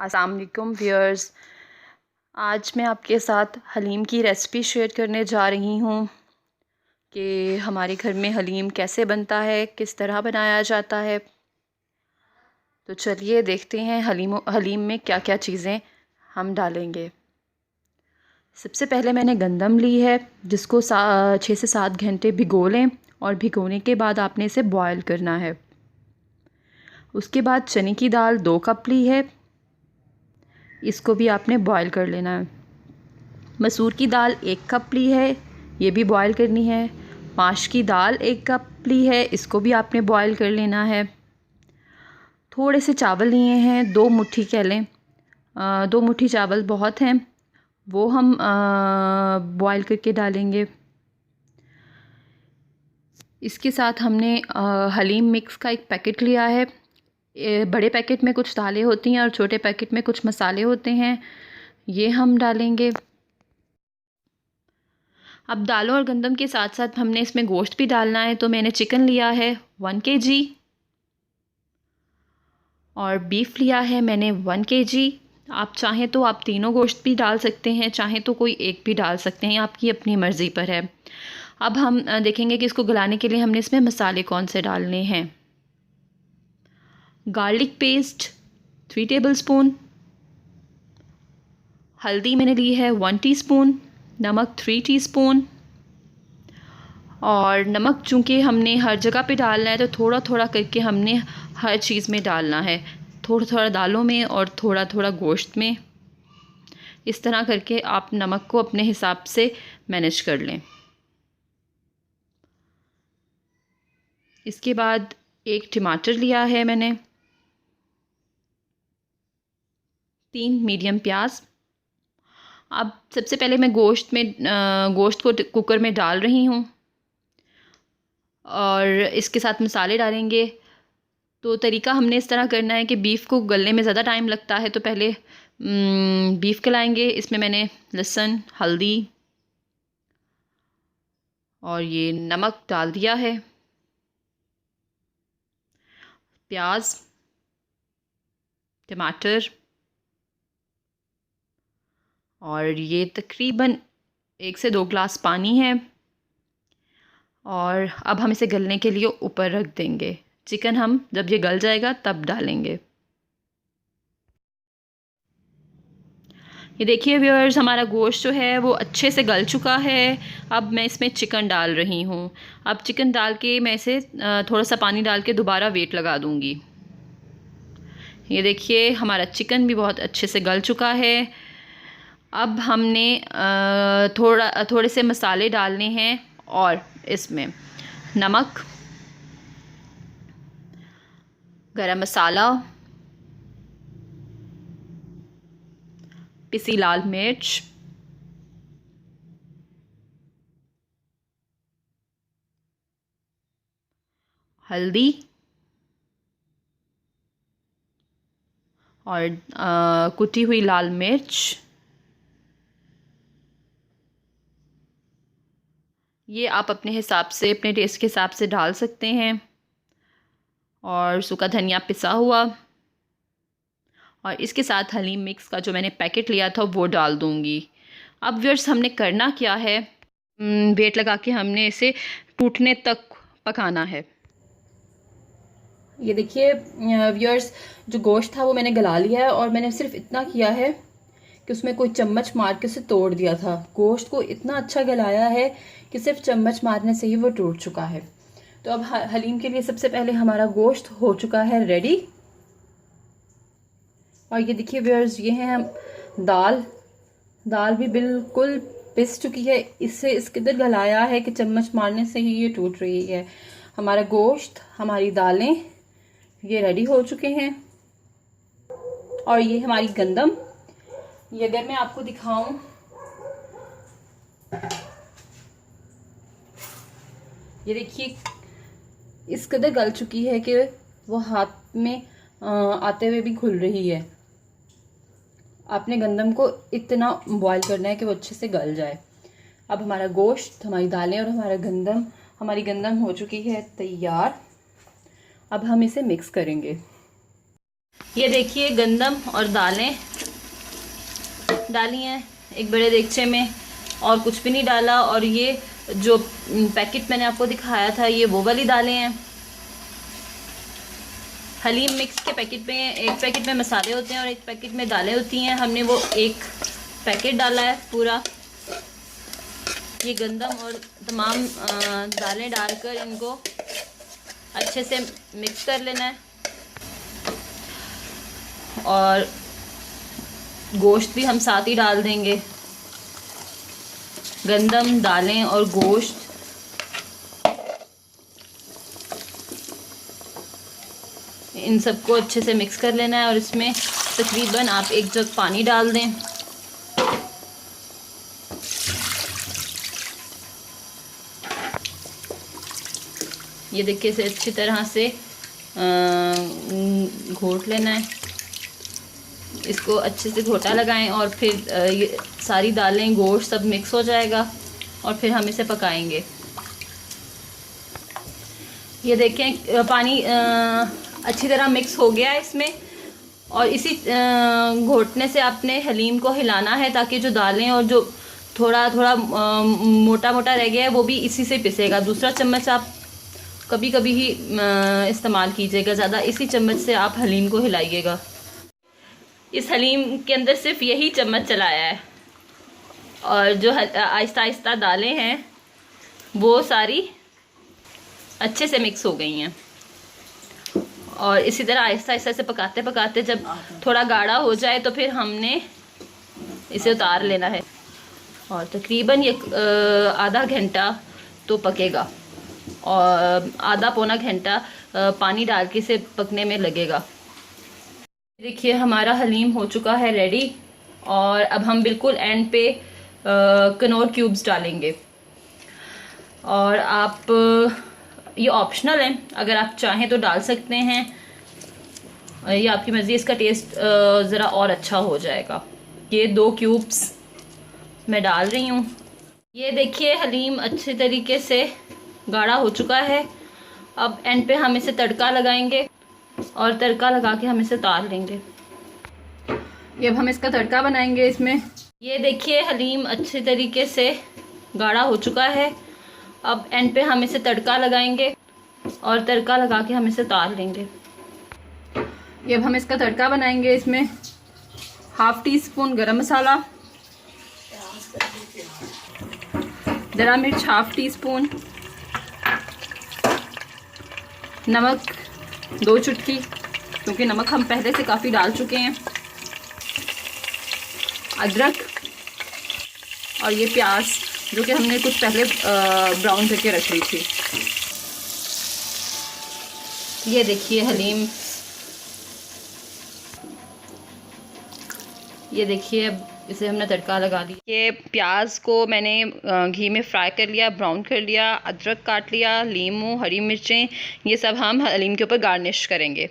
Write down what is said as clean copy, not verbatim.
अस्सलाम वालेकुम व्यूअर्स। आज मैं आपके साथ हलीम की रेसिपी शेयर करने जा रही हूँ कि हमारे घर में हलीम कैसे बनता है, किस तरह बनाया जाता है। तो चलिए देखते हैं हलीम में क्या क्या चीज़ें हम डालेंगे। सबसे पहले मैंने गंदम ली है, जिसको 6 से 7 घंटे भिगो लें और भिगोने के बाद आपने इसे बॉयल करना है। उसके बाद चने की दाल 2 कप ली है, इसको भी आपने बॉयल कर लेना है। मसूर की दाल 1 कप ली है, ये भी बॉयल करनी है। माश की दाल 1 कप ली है, इसको भी आपने बॉयल कर लेना है। थोड़े से चावल लिए हैं, 2 मुट्ठी कह लें, 2 मुट्ठी चावल बहुत हैं, वो हम बॉयल करके डालेंगे। इसके साथ हमने हलीम मिक्स का एक पैकेट लिया है। बड़े पैकेट में कुछ दालें होती हैं और छोटे पैकेट में कुछ मसाले होते हैं, ये हम डालेंगे। अब दालों और गंदम के साथ साथ हमने इसमें गोश्त भी डालना है, तो मैंने चिकन लिया है 1 kg और बीफ लिया है मैंने 1 kg। आप चाहें तो आप तीनों गोश्त भी डाल सकते हैं, चाहें तो कोई एक भी डाल सकते हैं, आपकी अपनी मर्ज़ी पर है। अब हम देखेंगे कि इसको गलाने के लिए हमने इसमें मसाले कौन से डालने हैं। गार्लिक पेस्ट 3 टेबलस्पून, हल्दी मैंने ली है 1 टीस्पून, नमक 3 टीस्पून। और नमक चूँकि हमने हर जगह पे डालना है, तो थोड़ा थोड़ा करके हमने हर चीज़ में डालना है, थोड़ा थोड़ा दालों में और थोड़ा थोड़ा गोश्त में। इस तरह करके आप नमक को अपने हिसाब से मैनेज कर लें। इसके बाद 1 टमाटर लिया है मैंने, 3 मीडियम प्याज। अब सबसे पहले मैं गोश्त को कुकर में डाल रही हूँ और इसके साथ मसाले डालेंगे। तो तरीका हमने इस तरह करना है कि बीफ को गलने में ज़्यादा टाइम लगता है, तो पहले बीफ गलाएंगे। इसमें मैंने लहसुन, हल्दी और ये नमक डाल दिया है, प्याज, टमाटर और ये तकरीबन 1 से 2 गिलास पानी है। और अब हम इसे गलने के लिए ऊपर रख देंगे। चिकन हम जब ये गल जाएगा तब डालेंगे। ये देखिए व्यूअर्स, हमारा गोश्त जो है वो अच्छे से गल चुका है। अब मैं इसमें चिकन डाल रही हूँ। अब चिकन डाल के मैं इसे थोड़ा सा पानी डाल के दोबारा वेट लगा दूँगी। ये देखिए हमारा चिकन भी बहुत अच्छे से गल चुका है। अब हमने थोड़े से मसाले डालने हैं और इसमें नमक, गरम मसाला, पिसी लाल मिर्च, हल्दी और कुटी हुई लाल मिर्च। ये आप अपने हिसाब से, अपने टेस्ट के हिसाब से डाल सकते हैं। और सूखा धनिया पिसा हुआ, और इसके साथ हलीम मिक्स का जो मैंने पैकेट लिया था वो डाल दूँगी। अब व्यूअर्स हमने करना क्या है, वेट लगा के हमने इसे टूटने तक पकाना है। ये देखिए व्यूअर्स, जो गोश्त था वो मैंने गला लिया है और मैंने सिर्फ इतना किया है कि उसमें कोई चम्मच मार के उसे तोड़ दिया था। गोश्त को इतना अच्छा गलाया है कि सिर्फ चम्मच मारने से ही वो टूट चुका है। तो अब हलीम के लिए सबसे पहले हमारा गोश्त हो चुका है रेडी। और ये देखिए व्यूअर्स, ये है हम दाल भी बिल्कुल पिस चुकी है। इससे इस कदर गलाया है कि चम्मच मारने से ही ये टूट रही है। हमारा गोश्त, हमारी दालें ये रेडी हो चुके हैं। और ये हमारी गंदम, ये अगर मैं आपको दिखाऊं, ये देखिए इस कदर गल चुकी है कि वो हाथ में आते हुए भी घुल रही है। आपने गंदम को इतना बॉईल करना है कि वो अच्छे से गल जाए। अब हमारा गोश्त, हमारी दालें और हमारी गंदम हो चुकी है तैयार। अब हम इसे मिक्स करेंगे। ये देखिए गंदम और दालें डाली हैं एक बड़े देगचे में, और कुछ भी नहीं डाला। और ये जो पैकेट मैंने आपको दिखाया था ये वो वाली दालें हैं। हलीम मिक्स के पैकेट में एक पैकेट में मसाले होते हैं और एक पैकेट में दालें होती हैं। हमने वो एक पैकेट डाला है पूरा। ये गंदम और तमाम दालें डालकर इनको अच्छे से मिक्स कर लेना है। और गोश्त भी हम साथ ही डाल देंगे। गंदम, दालें और गोश्त इन सबको अच्छे से मिक्स कर लेना है। और इसमें तकरीबन आप 1 जग पानी डाल दें। ये देखिए इसे अच्छी तरह से घोट लेना है। इसको अच्छे से घोटा लगाएं और फिर ये सारी दालें, गोश्त सब मिक्स हो जाएगा और फिर हम इसे पकाएंगे। ये देखें पानी अच्छी तरह मिक्स हो गया है इसमें। और इसी घोटने से आपने हलीम को हिलाना है ताकि जो दालें और जो थोड़ा थोड़ा मोटा मोटा रह गया है वो भी इसी से पिसेगा। दूसरा चम्मच आप कभी कभी ही इस्तेमाल कीजिएगा, ज़्यादा इसी चम्मच से आप हलीम को हिलाइएगा। इस हलीम के अंदर सिर्फ यही चम्मच चलाया है और जो आहिस्ता आहिस्ता दालें हैं वो सारी अच्छे से मिक्स हो गई हैं। और इसी तरह आहिस्ता आहिस्ता से पकाते पकाते जब थोड़ा गाढ़ा हो जाए तो फिर हमने इसे उतार लेना है। और तकरीबन ये आधा घंटा तो पकेगा और आधा पौना घंटा पानी डाल के इसे पकने में लगेगा। देखिए हमारा हलीम हो चुका है रेडी। और अब हम बिल्कुल एंड पे कनौर क्यूब्स डालेंगे। और आप ये ऑप्शनल है, अगर आप चाहें तो डाल सकते हैं, ये आपकी मर्ज़ी। इसका टेस्ट ज़रा और अच्छा हो जाएगा। ये 2 क्यूब्स मैं डाल रही हूँ। ये देखिए हलीम अच्छे तरीके से गाढ़ा हो चुका है। अब एंड पे हम इसे तड़का लगाएंगे और तड़का लगा के हम इसे उतार लेंगे। ये अब हम इसका तड़का बनाएंगे इसमें। ये देखिए हलीम अच्छे तरीके से गाढ़ा हो चुका है। अब एंड पे हम इसे तड़का लगाएंगे और तड़का लगा के हम इसे उतार लेंगे। ये अब हम इसका तड़का बनाएंगे इसमें। 1/2 टीस्पून गरम मसाला, जरा मिर्च 1/2 टीस्पून, नमक 2 चुटकी क्योंकि नमक हम पहले से काफ़ी डाल चुके हैं, अदरक और ये प्याज जो कि हमने कुछ पहले ब्राउन करके रख ली थी। ये देखिए हलीम, ये देखिए अब इसे हमने तड़का लगा दिया। ये प्याज को मैंने घी में फ्राई कर लिया, ब्राउन कर लिया, अदरक काट लिया, लीमू, हरी मिर्चें, ये सब हम हलीम के ऊपर गार्निश करेंगे।